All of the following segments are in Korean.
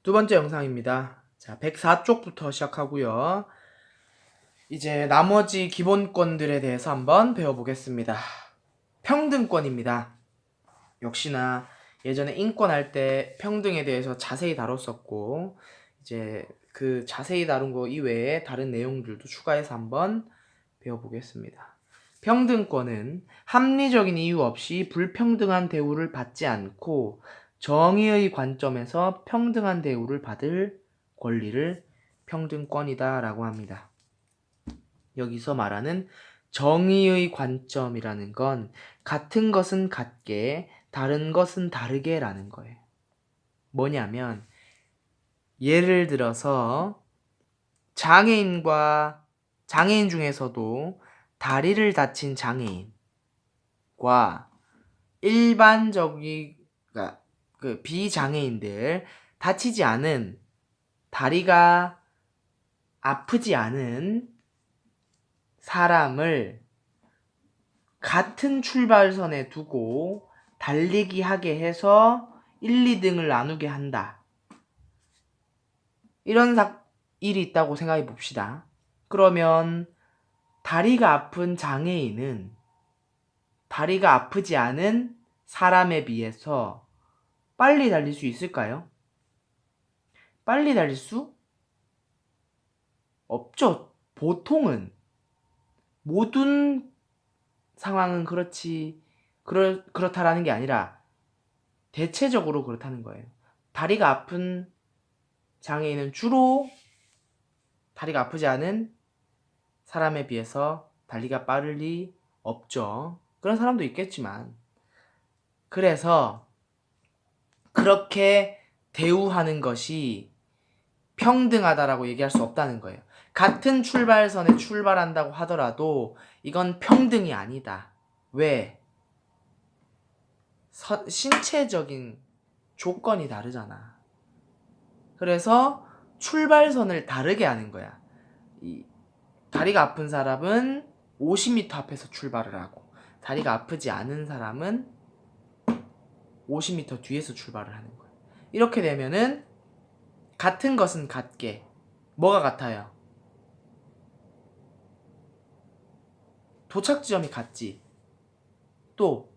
두 번째 영상입니다. 자, 104쪽부터 시작하고요. 이제 나머지 기본권들에 대해서 한번 배워보겠습니다. 평등권입니다. 역시나 예전에 인권할 때 평등에 대해서 자세히 다뤘었고, 이제 그 자세히 다룬 거 이외에 다른 내용들도 추가해서 한번 배워보겠습니다. 평등권은 합리적인 이유 없이 불평등한 대우를 받지 않고 정의의 관점에서 평등한 대우를 받을 권리를 평등권이다 라고 합니다. 여기서 말하는 정의의 관점이라는 건 같은 것은 같게 다른 것은 다르게 라는 거예요. 뭐냐면 예를 들어서 장애인 중에서도 다리를 다친 장애인과 일반적인 그 비장애인들, 다치지 않은, 다리가 아프지 않은 사람을 같은 출발선에 두고 달리기 하게 해서 1, 2등을 나누게 한다. 이런 일이 있다고 생각해 봅시다. 그러면 다리가 아픈 장애인은 다리가 아프지 않은 사람에 비해서 빨리 달릴 수 있을까요? 빨리 달릴 수 없죠. 보통은. 모든 상황은 그렇다라는 게 아니라 대체적으로 그렇다는 거예요. 다리가 아픈 장애인은 주로 다리가 아프지 않은 사람에 비해서 달리기가 빠를 리 없죠. 그런 사람도 있겠지만, 그래서 그렇게 대우하는 것이 평등하다라고 얘기할 수 없다는 거예요. 같은 출발선에 출발한다고 하더라도 이건 평등이 아니다. 왜? 신체적인 조건이 다르잖아. 그래서 출발선을 다르게 하는 거야. 다리가 아픈 사람은 50m 앞에서 출발을 하고, 다리가 아프지 않은 사람은 50m 뒤에서 출발을 하는 거야. 이렇게 되면은 같은 것은 같게, 뭐가 같아요? 도착 지점이 같지. 또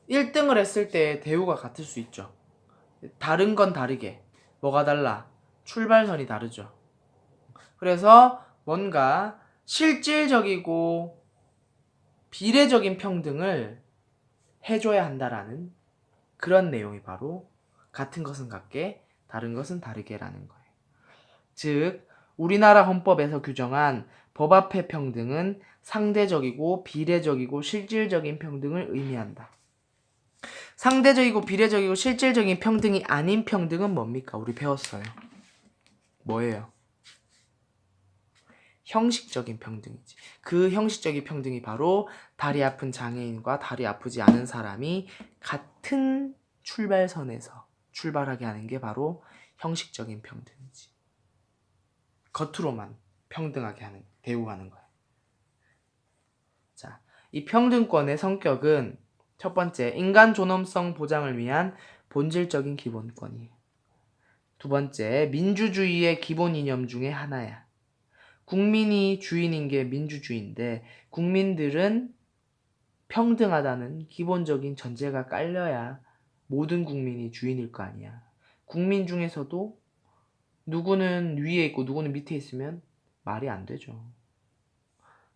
1등을 했을 때 대우가 같을 수 있죠. 다른 건 다르게. 뭐가 달라? 출발선이 다르죠. 그래서 뭔가 실질적이고 비례적인 평등을 해줘야 한다라는 그런 내용이 바로 같은 것은 같게, 다른 것은 다르게라는 거예요. 즉, 우리나라 헌법에서 규정한 법 앞의 평등은 상대적이고 비례적이고 실질적인 평등을 의미한다. 상대적이고 비례적이고 실질적인 평등이 아닌 평등은 뭡니까? 우리 배웠어요. 뭐예요? 형식적인 평등이지. 그 형식적인 평등이 바로 다리 아픈 장애인과 다리 아프지 않은 사람이 같은 출발선에서 출발하게 하는 게 바로 형식적인 평등이지. 겉으로만 평등하게 하는, 대우하는 거야. 자, 이 평등권의 성격은 첫 번째, 인간 존엄성 보장을 위한 본질적인 기본권이에요. 두 번째, 민주주의의 기본 이념 중에 하나야. 국민이 주인인 게 민주주의인데 국민들은 평등하다는 기본적인 전제가 깔려야 모든 국민이 주인일 거 아니야. 국민 중에서도 누구는 위에 있고 누구는 밑에 있으면 말이 안 되죠.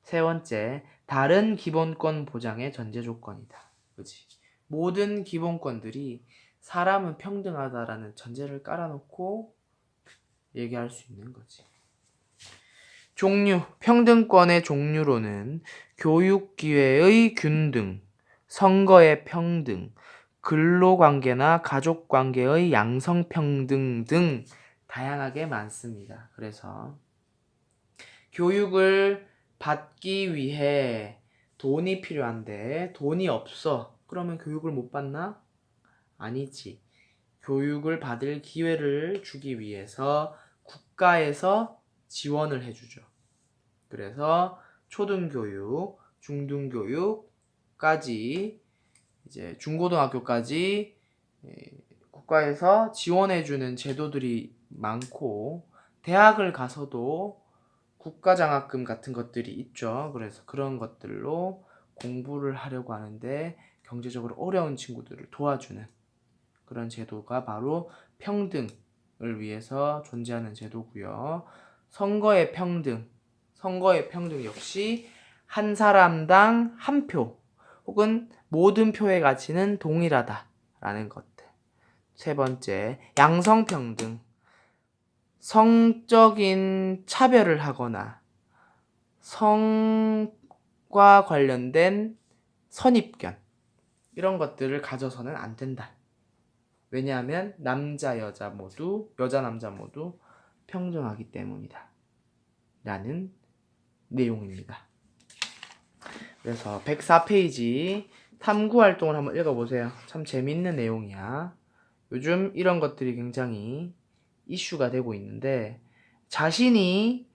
세 번째, 다른 기본권 보장의 전제 조건이다. 그치? 모든 기본권들이 사람은 평등하다라는 전제를 깔아놓고 얘기할 수 있는 거지. 종류, 평등권의 종류로는 교육기회의 균등, 선거의 평등, 근로관계나 가족관계의 양성평등 등 다양하게 많습니다. 그래서 교육을 받기 위해 돈이 필요한데 돈이 없어. 그러면 교육을 못 받나? 아니지. 교육을 받을 기회를 주기 위해서 국가에서 지원을 해주죠. 그래서 초등교육, 중등교육까지, 이제 중고등학교까지 국가에서 지원해주는 제도들이 많고 대학을 가서도 국가장학금 같은 것들이 있죠. 그래서 그런 것들로 공부를 하려고 하는데 경제적으로 어려운 친구들을 도와주는 그런 제도가 바로 평등을 위해서 존재하는 제도고요. 선거의 평등 역시 한 사람당 한 표 혹은 모든 표의 가치는 동일하다라는 것들. 세 번째, 양성평등. 성적인 차별을 하거나 성과 관련된 선입견 이런 것들을 가져서는 안 된다. 왜냐하면 남자 남자 모두 평등하기 때문이다 라는 내용입니다. 그래서 104페이지 탐구활동을 한번 읽어보세요. 참 재밌는 내용이야. 요즘 이런 것들이 굉장히 이슈가 되고 있는데 자신이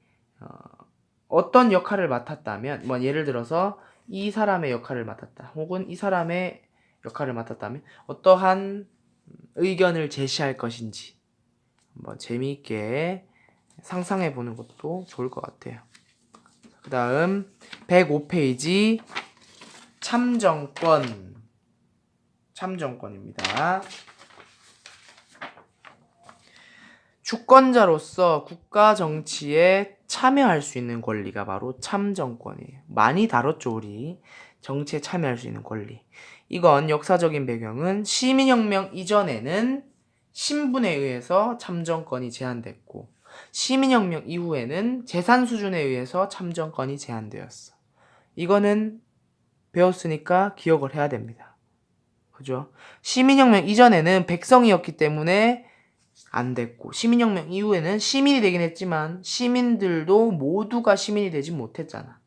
어떤 역할을 맡았다면 예를 들어서 이 사람의 역할을 맡았다 혹은 이 사람의 역할을 맡았다면 어떠한 의견을 제시할 것인지 한번 재미있게 상상해 보는 것도 좋을 것 같아요. 그 다음 105페이지 참정권입니다. 주권자로서 국가 정치에 참여할 수 있는 권리가 바로 참정권이에요. 많이 다뤘죠, 우리. 정치에 참여할 수 있는 권리. 이건 역사적인 배경은 시민혁명 이전에는 신분에 의해서 참정권이 제한됐고 시민혁명 이후에는 재산 수준에 의해서 참정권이 제한되었어. 이거는 배웠으니까 기억을 해야 됩니다. 그죠? 시민혁명 이전에는 백성이었기 때문에 안 됐고 시민혁명 이후에는 시민이 되긴 했지만 시민들도 모두가 시민이 되지 못했잖아.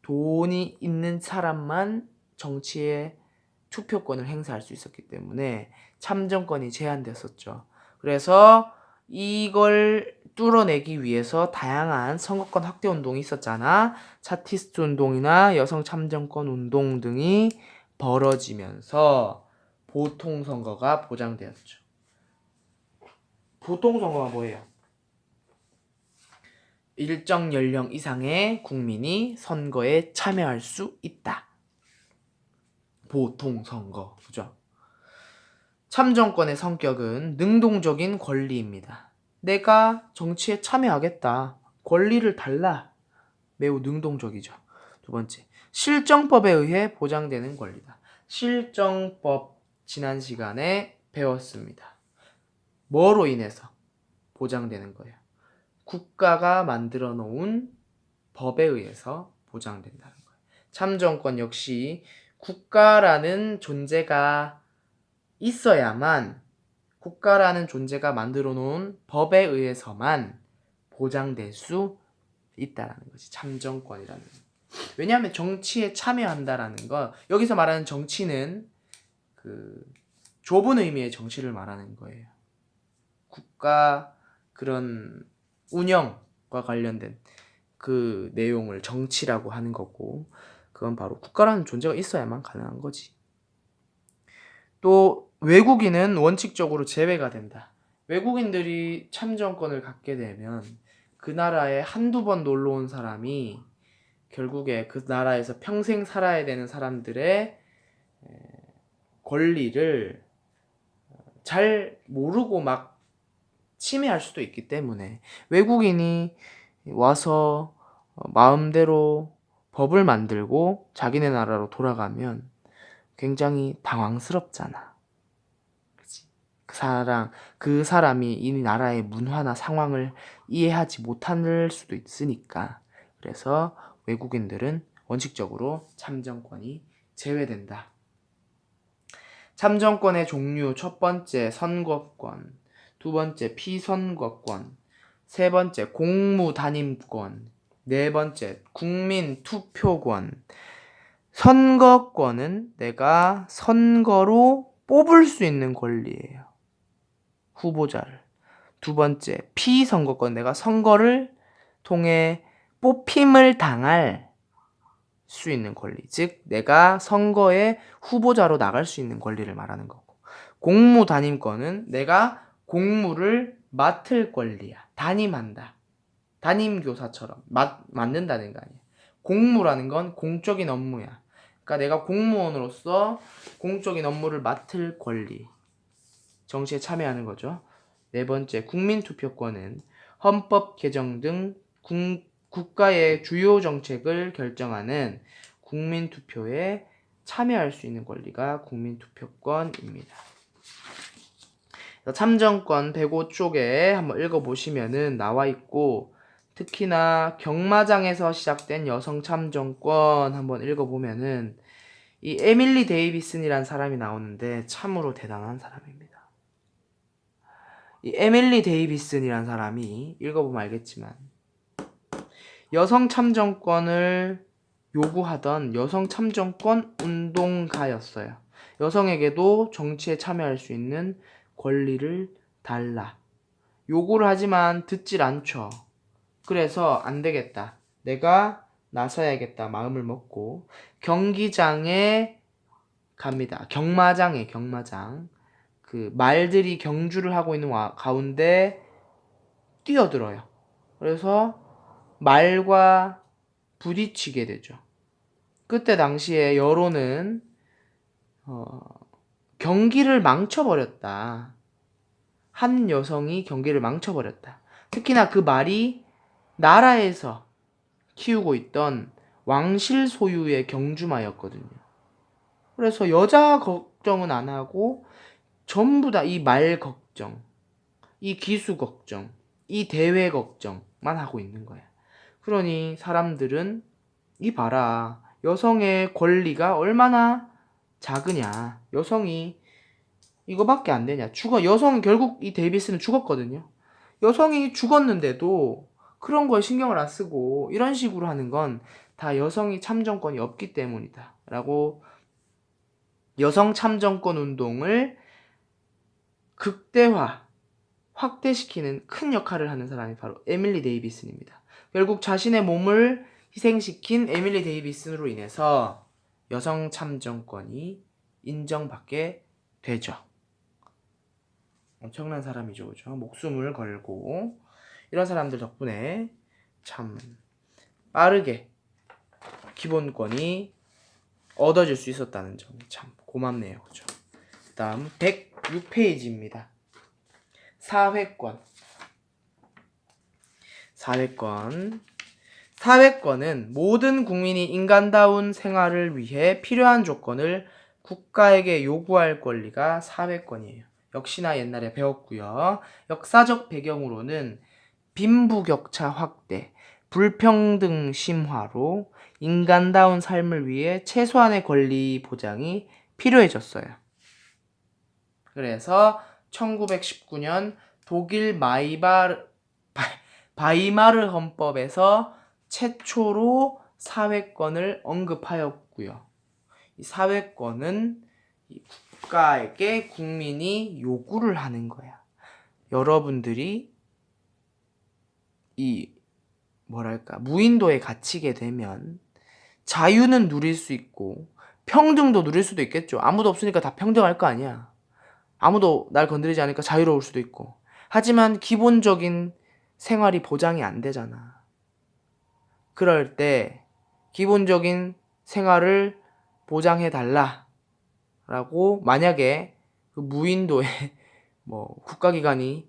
돈이 있는 사람만 정치에 투표권을 행사할 수 있었기 때문에 참정권이 제한됐었죠. 그래서 이걸 뚫어내기 위해서 다양한 선거권 확대 운동이 있었잖아. 차티스트 운동이나 여성 참정권 운동 등이 벌어지면서 보통선거가 보장되었죠. 보통선거가 뭐예요? 일정 연령 이상의 국민이 선거에 참여할 수 있다. 보통선거, 그죠? 참정권의 성격은 능동적인 권리입니다. 내가 정치에 참여하겠다. 권리를 달라. 매우 능동적이죠. 두 번째, 실정법에 의해 보장되는 권리다. 실정법 지난 시간에 배웠습니다. 뭐로 인해서 보장되는 거예요? 국가가 만들어 놓은 법에 의해서 보장된다는 거예요. 참정권 역시 국가라는 존재가 있어야만 국가라는 존재가 만들어 놓은 법에 의해서만 보장될 수 있다라는 거지. 참정권이라는 거. 왜냐하면 정치에 참여한다라는 거 여기서 말하는 정치는 그 좁은 의미의 정치를 말하는 거예요. 국가 그런 운영과 관련된 그 내용을 정치라고 하는 거고 그건 바로 국가라는 존재가 있어야만 가능한 거지. 또 외국인은 원칙적으로 제외가 된다. 외국인들이 참정권을 갖게 되면 그 나라에 한두 번 놀러 온 사람이 결국에 그 나라에서 평생 살아야 되는 사람들의 권리를 잘 모르고 막 침해할 수도 있기 때문에 외국인이 와서 마음대로 법을 만들고 자기네 나라로 돌아가면 굉장히 당황스럽잖아. 그치? 그 사람이 이 나라의 문화나 상황을 이해하지 못할 수도 있으니까. 그래서 외국인들은 원칙적으로 참정권이 제외된다. 참정권의 종류 첫 번째 선거권, 두 번째 피선거권, 세 번째 공무단임권, 네 번째 국민 투표권. 선거권은 내가 선거로 뽑을 수 있는 권리예요. 후보자를. 두 번째 피선거권, 내가 선거를 통해 뽑힘을 당할 수 있는 권리, 즉 내가 선거에 후보자로 나갈 수 있는 권리를 말하는 거고, 공무 담임권은 내가 공무를 맡을 권리야. 담임한다. 담임교사처럼 맡는다는 거 아니야. 공무라는 건 공적인 업무야. 그러니까 내가 공무원으로서 공적인 업무를 맡을 권리. 정치에 참여하는 거죠. 네 번째, 국민투표권은 헌법 개정 등 국가의 주요 정책을 결정하는 국민투표에 참여할 수 있는 권리가 국민투표권입니다. 참정권 105쪽에 한번 읽어보시면은 나와 있고, 특히나 경마장에서 시작된 여성 참정권 한번 읽어보면은 이 에밀리 데이비슨이란 사람이 나오는데 참으로 대단한 사람입니다. 이 에밀리 데이비슨이란 사람이 읽어보면 알겠지만 여성 참정권을 요구하던 여성 참정권 운동가였어요. 여성에게도 정치에 참여할 수 있는 권리를 달라. 요구를 하지만 듣질 않죠. 그래서 안 되겠다. 내가 나서야겠다 마음을 먹고 경기장에 갑니다. 경마장. 그 말들이 경주를 하고 있는 가운데 뛰어들어요. 그래서 말과 부딪히게 되죠. 그때 당시에 여론은 경기를 망쳐버렸다. 한 여성이 경기를 망쳐버렸다. 특히나 그 말이 나라에서 키우고 있던 왕실 소유의 경주마였거든요. 그래서 여자 걱정은 안 하고 전부 다 이 말 걱정, 이 기수 걱정, 이 대회 걱정만 하고 있는 거야. 그러니 사람들은 이 봐라, 여성의 권리가 얼마나 작으냐, 여성이 이거밖에 안 되냐. 여성은 결국 이 데이비스는 죽었거든요. 여성이 죽었는데도 그런 거에 신경을 안 쓰고 이런 식으로 하는 건 다 여성이 참정권이 없기 때문이다 라고 여성 참정권 운동을 극대화, 확대시키는 큰 역할을 하는 사람이 바로 에밀리 데이비슨입니다. 결국 자신의 몸을 희생시킨 에밀리 데이비슨으로 인해서 여성 참정권이 인정받게 되죠. 엄청난 사람이죠, 그죠? 목숨을 걸고 이런 사람들 덕분에 참 빠르게 기본권이 얻어질 수 있었다는 점이 참 고맙네요, 그죠? 다음 106페이지입니다. 사회권은 모든 국민이 인간다운 생활을 위해 필요한 조건을 국가에게 요구할 권리가 사회권이에요. 역시나 옛날에 배웠고요. 역사적 배경으로는 빈부격차 확대, 불평등 심화로 인간다운 삶을 위해 최소한의 권리 보장이 필요해졌어요. 그래서 1919년 독일 바이마르 헌법에서 최초로 사회권을 언급하였고요. 이 사회권은 국가에게 국민이 요구를 하는 거야. 여러분들이 무인도에 갇히게 되면 자유는 누릴 수 있고 평등도 누릴 수도 있겠죠. 아무도 없으니까 다 평등할 거 아니야. 아무도 날 건드리지 않으니까 자유로울 수도 있고. 하지만 기본적인 생활이 보장이 안 되잖아. 그럴 때 기본적인 생활을 보장해 달라라고 만약에 그 무인도에 국가기관이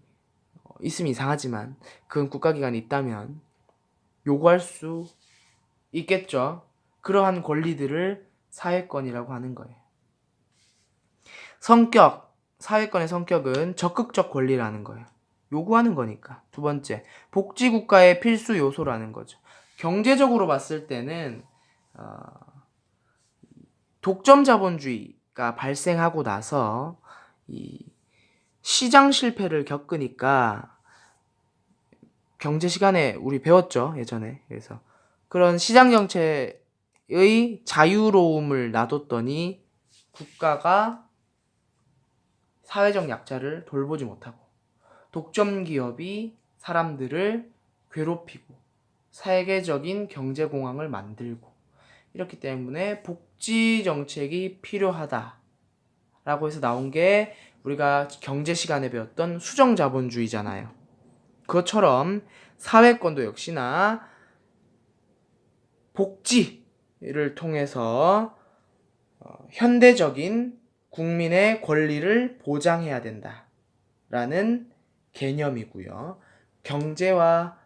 있으면 이상하지만 그런 국가기관이 있다면 요구할 수 있겠죠. 그러한 권리들을 사회권이라고 하는 거예요. 사회권의 성격은 적극적 권리라는 거예요. 요구하는 거니까. 두 번째, 복지국가의 필수 요소라는 거죠. 경제적으로 봤을 때는 독점 자본주의가 발생하고 나서 이 시장 실패를 겪으니까 경제 시간에 우리 배웠죠, 예전에. 그래서 그런 시장 정체의 자유로움을 놔뒀더니 국가가 사회적 약자를 돌보지 못하고 독점 기업이 사람들을 괴롭히고 세계적인 경제 공황을 만들고 이렇기 때문에 복지 정책이 필요하다라고 해서 나온 게 우리가 경제 시간에 배웠던 수정자본주의잖아요. 그것처럼 사회권도 역시나 복지를 통해서 현대적인 국민의 권리를 보장해야 된다라는 개념이고요. 경제와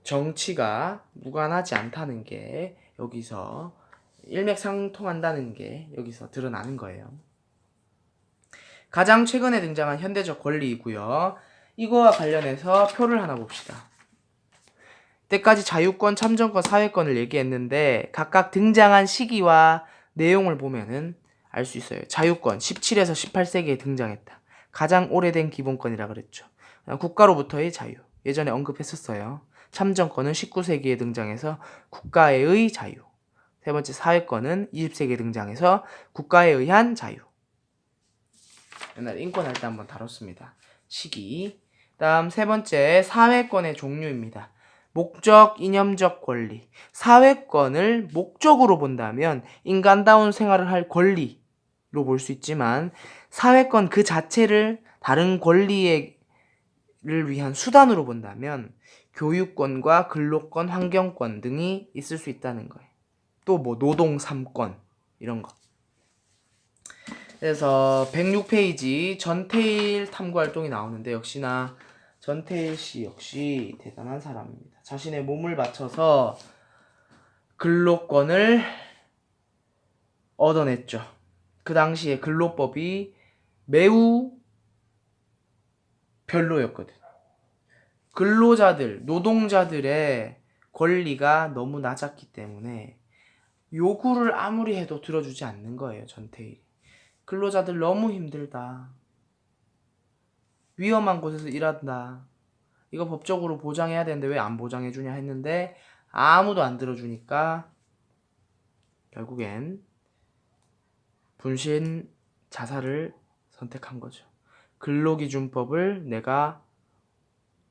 정치가 무관하지 않다는 게 여기서 일맥상통한다는 게 여기서 드러나는 거예요. 가장 최근에 등장한 현대적 권리이고요. 이거와 관련해서 표를 하나 봅시다. 때까지 자유권, 참정권, 사회권을 얘기했는데 각각 등장한 시기와 내용을 보면은 알 수 있어요. 자유권 17에서 18세기에 등장했다. 가장 오래된 기본권이라 그랬죠. 국가로부터의 자유. 예전에 언급했었어요. 참정권은 19세기에 등장해서 국가의 자유. 세 번째 사회권은 20세기에 등장해서 국가에 의한 자유. 옛날에 인권할 때 한번 다뤘습니다. 시기. 다음 세 번째 사회권의 종류입니다. 목적, 이념적 권리. 사회권을 목적으로 본다면 인간다운 생활을 할 권리로 볼 수 있지만 사회권 그 자체를 다른 권리를 위한 수단으로 본다면 교육권과 근로권, 환경권 등이 있을 수 있다는 거예요. 또 뭐 노동 3권 이런 거. 그래서 106페이지 전태일 탐구활동이 나오는데 역시나 전태일 씨 역시 대단한 사람입니다. 자신의 몸을 바쳐서 근로권을 얻어냈죠. 그 당시에 근로법이 매우 별로였거든. 근로자들, 노동자들의 권리가 너무 낮았기 때문에 요구를 아무리 해도 들어주지 않는 거예요, 전태일이. 근로자들 너무 힘들다. 위험한 곳에서 일한다. 이거 법적으로 보장해야 되는데 왜 안 보장해주냐 했는데 아무도 안 들어주니까 결국엔 분신 자살을 선택한 거죠. 근로기준법을 내가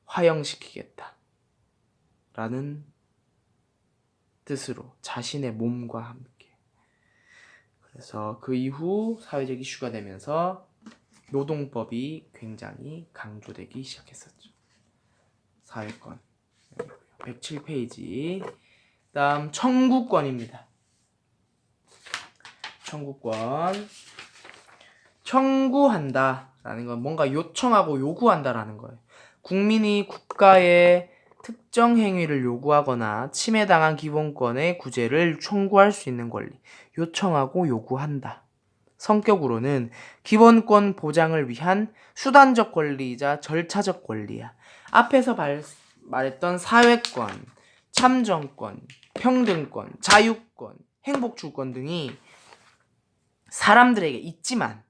화형시키겠다. 라는 뜻으로 자신의 몸과 함께. 그래서 그 이후 사회적 이슈가 되면서 노동법이 굉장히 강조되기 시작했었죠. 사회권 107페이지. 다음 청구권입니다. 청구권. 청구한다 라는 건 뭔가 요청하고 요구한다 라는 거예요. 국민이 국가의 특정 행위를 요구하거나 침해당한 기본권의 구제를 청구할 수 있는 권리. 요청하고 요구한다. 성격으로는 기본권 보장을 위한 수단적 권리이자 절차적 권리야. 앞에서 말했던 사회권, 참정권, 평등권, 자유권, 행복주권 등이 사람들에게 있지만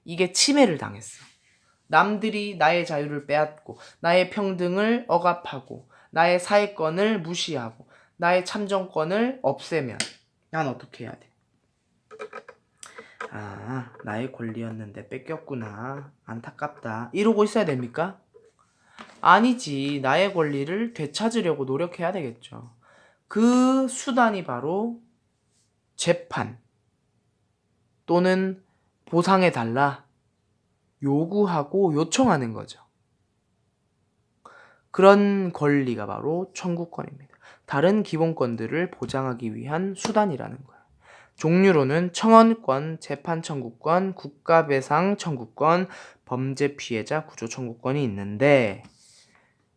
이게 침해를 당했어. 남들이 나의 자유를 빼앗고 나의 평등을 억압하고 나의 사회권을 무시하고 나의 참정권을 없애면 난 어떻게 해야 돼? 아, 나의 권리였는데 뺏겼구나. 안타깝다. 이러고 있어야 됩니까? 아니지. 나의 권리를 되찾으려고 노력해야 되겠죠. 그 수단이 바로 재판 또는 보상해달라 요구하고 요청하는 거죠. 그런 권리가 바로 청구권입니다. 다른 기본권들을 보장하기 위한 수단이라는 거예요. 종류로는 청원권, 재판청구권, 국가배상 청구권, 범죄 피해자 구조 청구권이 있는데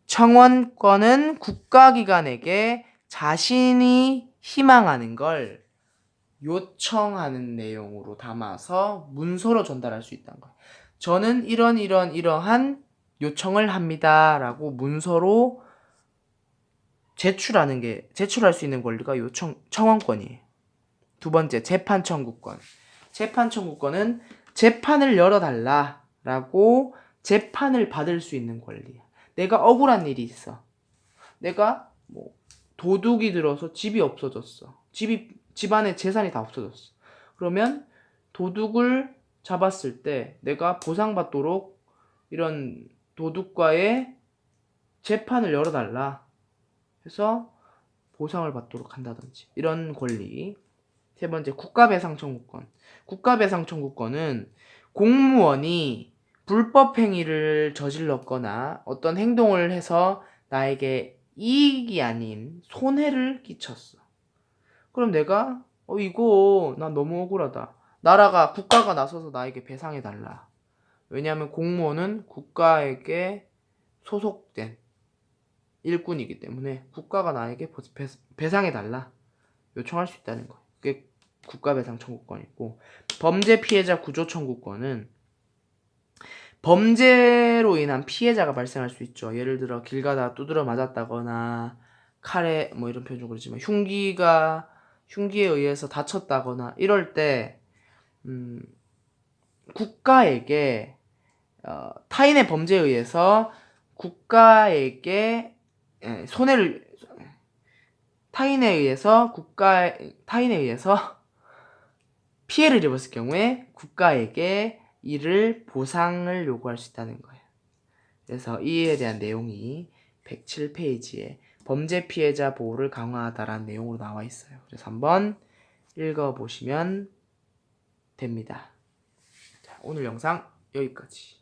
청원권은 국가기관에게 자신이 희망하는 걸 요청하는 내용으로 담아서 문서로 전달할 수 있다는 거예요. 저는 이러한 요청을 합니다 라고 문서로 제출할 수 있는 권리가 청원권이에요. 두 번째, 재판 청구권. 재판 청구권은 재판을 열어달라 라고 재판을 받을 수 있는 권리야. 내가 억울한 일이 있어. 내가 도둑이 들어서 집이 없어졌어. 집안의 재산이 다 없어졌어. 그러면 도둑을 잡았을 때 내가 보상받도록 이런 도둑과의 재판을 열어달라 해서 보상을 받도록 한다든지 이런 권리. 세 번째, 국가배상 청구권. 국가배상 청구권은 공무원이 불법 행위를 저질렀거나 어떤 행동을 해서 나에게 이익이 아닌 손해를 끼쳤어. 그럼 내가 이거 난 너무 억울하다. 국가가 나서서 나에게 배상해 달라. 왜냐하면 공무원은 국가에게 소속된 일꾼이기 때문에 국가가 나에게 배상해 달라 요청할 수 있다는 거예요. 그게 국가배상 청구권이고, 범죄 피해자 구조 청구권은 범죄로 인한 피해자가 발생할 수 있죠. 예를 들어 길 가다 두드려 맞았다거나 칼에 뭐 이런 표현 좀 그렇지만 흉기에 의해서 다쳤다거나 이럴 때 국가에게 타인의 범죄에 의해서 국가에게 손해를 타인에 의해서 피해를 입었을 경우에 국가에게 이를 보상을 요구할 수 있다는 거예요. 그래서 이에 대한 내용이 107페이지에 범죄 피해자 보호를 강화하다라는 내용으로 나와 있어요. 그래서 한번 읽어보시면 됩니다. 자, 오늘 영상 여기까지.